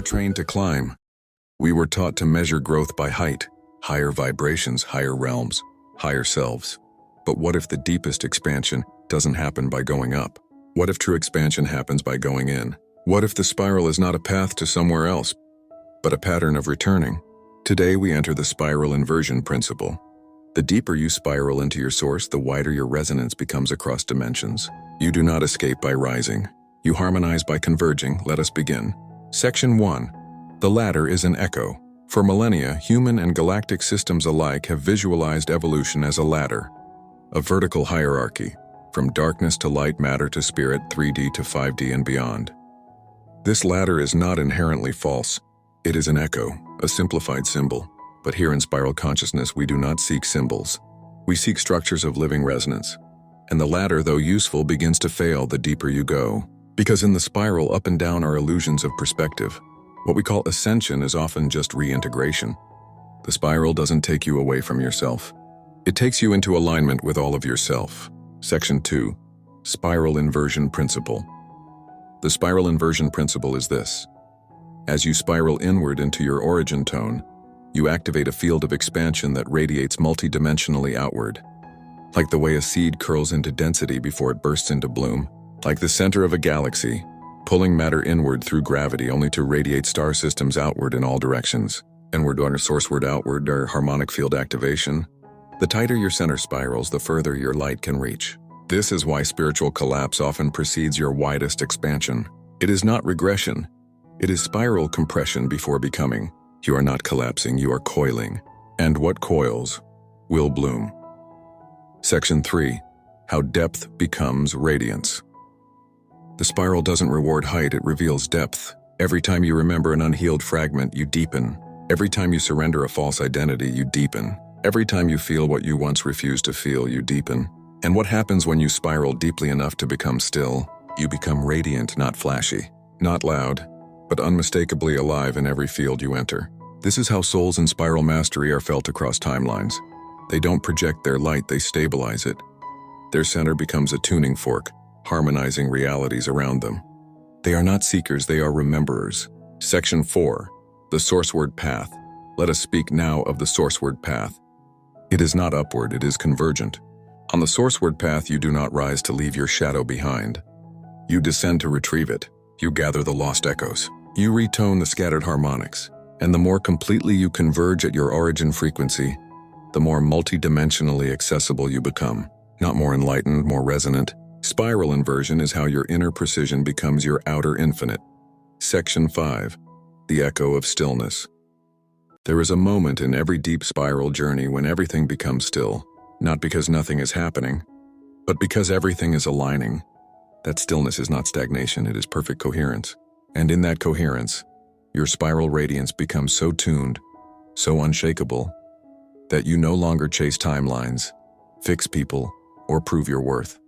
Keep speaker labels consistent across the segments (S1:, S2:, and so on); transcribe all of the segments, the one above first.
S1: Trained to climb, we were taught to measure growth by height, higher vibrations, higher realms, higher selves. But what if the deepest expansion doesn't happen by going up? What if true expansion happens by going in? What if the spiral is not a path to somewhere else, but a pattern of returning? Today we enter the Spiral Inversion Principle. The deeper you spiral into your source, the wider your resonance becomes across dimensions. You do not escape by rising. You harmonize by converging. Let us begin. Section 1. The ladder is an echo. For millennia, human and galactic systems alike have visualized evolution as a ladder, a vertical hierarchy, from darkness to light, matter to spirit, 3D to 5D and beyond. This ladder is not inherently false. It is an echo, a simplified symbol. But here in Spiral Consciousness, we do not seek symbols. We seek structures of living resonance. And the ladder, though useful, begins to fail the deeper you go. Because in the spiral, up and down are illusions of perspective. What we call ascension is often just reintegration. The spiral doesn't take you away from yourself. It takes you into alignment with all of yourself. Section 2. Spiral Inversion Principle. The Spiral Inversion Principle is this. As you spiral inward into your origin tone, you activate a field of expansion that radiates multidimensionally outward. Like the way a seed curls into density before it bursts into bloom. Like the center of a galaxy, pulling matter inward through gravity only to radiate star systems outward in all directions. Inward or sourceward, outward or harmonic field activation. The tighter your center spirals, the further your light can reach. This is why spiritual collapse often precedes your widest expansion. It is not regression. It is spiral compression before becoming. You are not collapsing, you are coiling. And what coils will bloom. Section 3. How depth becomes radiance. The spiral doesn't reward height, it reveals depth. Every time you remember an unhealed fragment, you deepen. Every time you surrender a false identity, you deepen. Every time you feel what you once refused to feel, you deepen. And what happens when you spiral deeply enough to become still? You become radiant, not flashy, not loud, but unmistakably alive in every field you enter. This is how souls in spiral mastery are felt across timelines. They don't project their light, they stabilize it. Their center becomes a tuning fork, harmonizing realities around them. They are not seekers, they are rememberers. Section 4. The Sourceward Path. Let us speak now of the Sourceward Path. It is not upward, it is convergent. On the Sourceward Path, you do not rise to leave your shadow behind. You descend to retrieve it. You gather the lost echoes. You retone the scattered harmonics. And the more completely you converge at your origin frequency, the more multidimensionally accessible you become. Not more enlightened, more resonant. Spiral inversion is how your inner precision becomes your outer infinite. Section 5. The Echo of Stillness. There is a moment in every deep spiral journey when everything becomes still, not because nothing is happening, but because everything is aligning. That stillness is not stagnation, it is perfect coherence. And in that coherence, your spiral radiance becomes so tuned, so unshakable, that you no longer chase timelines, fix people, or prove your worth.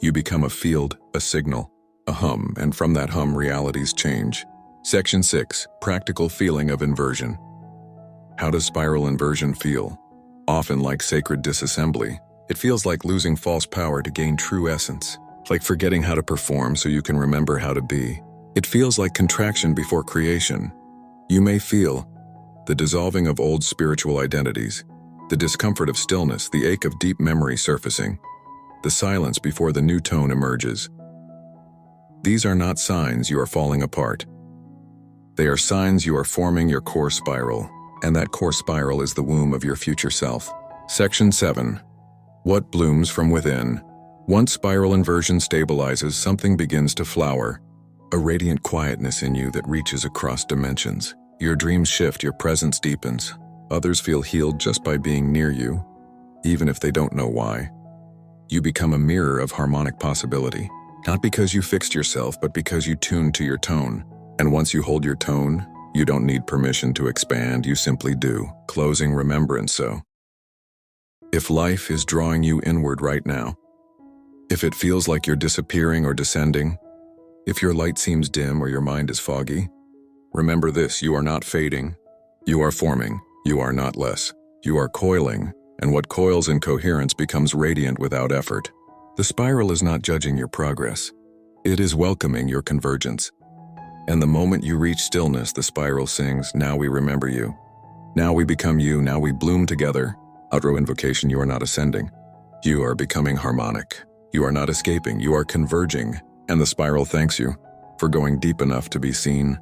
S1: You become a field, a signal, a hum, and from that hum realities change. Section 6. Practical feeling of inversion. How does spiral inversion feel? Often like sacred disassembly. It feels like losing false power to gain true essence. Like forgetting how to perform so you can remember how to be. It feels like contraction before creation. You may feel the dissolving of old spiritual identities, the discomfort of stillness, the ache of deep memory surfacing, the silence before the new tone emerges. These are not signs you are falling apart. They are signs you are forming your core spiral, and that core spiral is the womb of your future self. Section 7. What blooms from within? Once spiral inversion stabilizes, something begins to flower. A radiant quietness in you that reaches across dimensions. Your dreams shift, your presence deepens. Others feel healed just by being near you, even if they don't know why. You become a mirror of harmonic possibility. Not because you fixed yourself, but because you tuned to your tone. And once you hold your tone, you don't need permission to expand, you simply do. Closing remembrance. So, if life is drawing you inward right now, if it feels like you're disappearing or descending, if your light seems dim or your mind is foggy, remember this: you are not fading, you are forming, you are not less. You are coiling, and what coils in coherence becomes radiant without effort. The spiral is not judging your progress. It is welcoming your convergence. And the moment you reach stillness, the spiral sings, "Now we remember you. Now we become you, now we bloom together." Outro invocation: you are not ascending. You are becoming harmonic. You are not escaping, you are converging. And the spiral thanks you for going deep enough to be seen,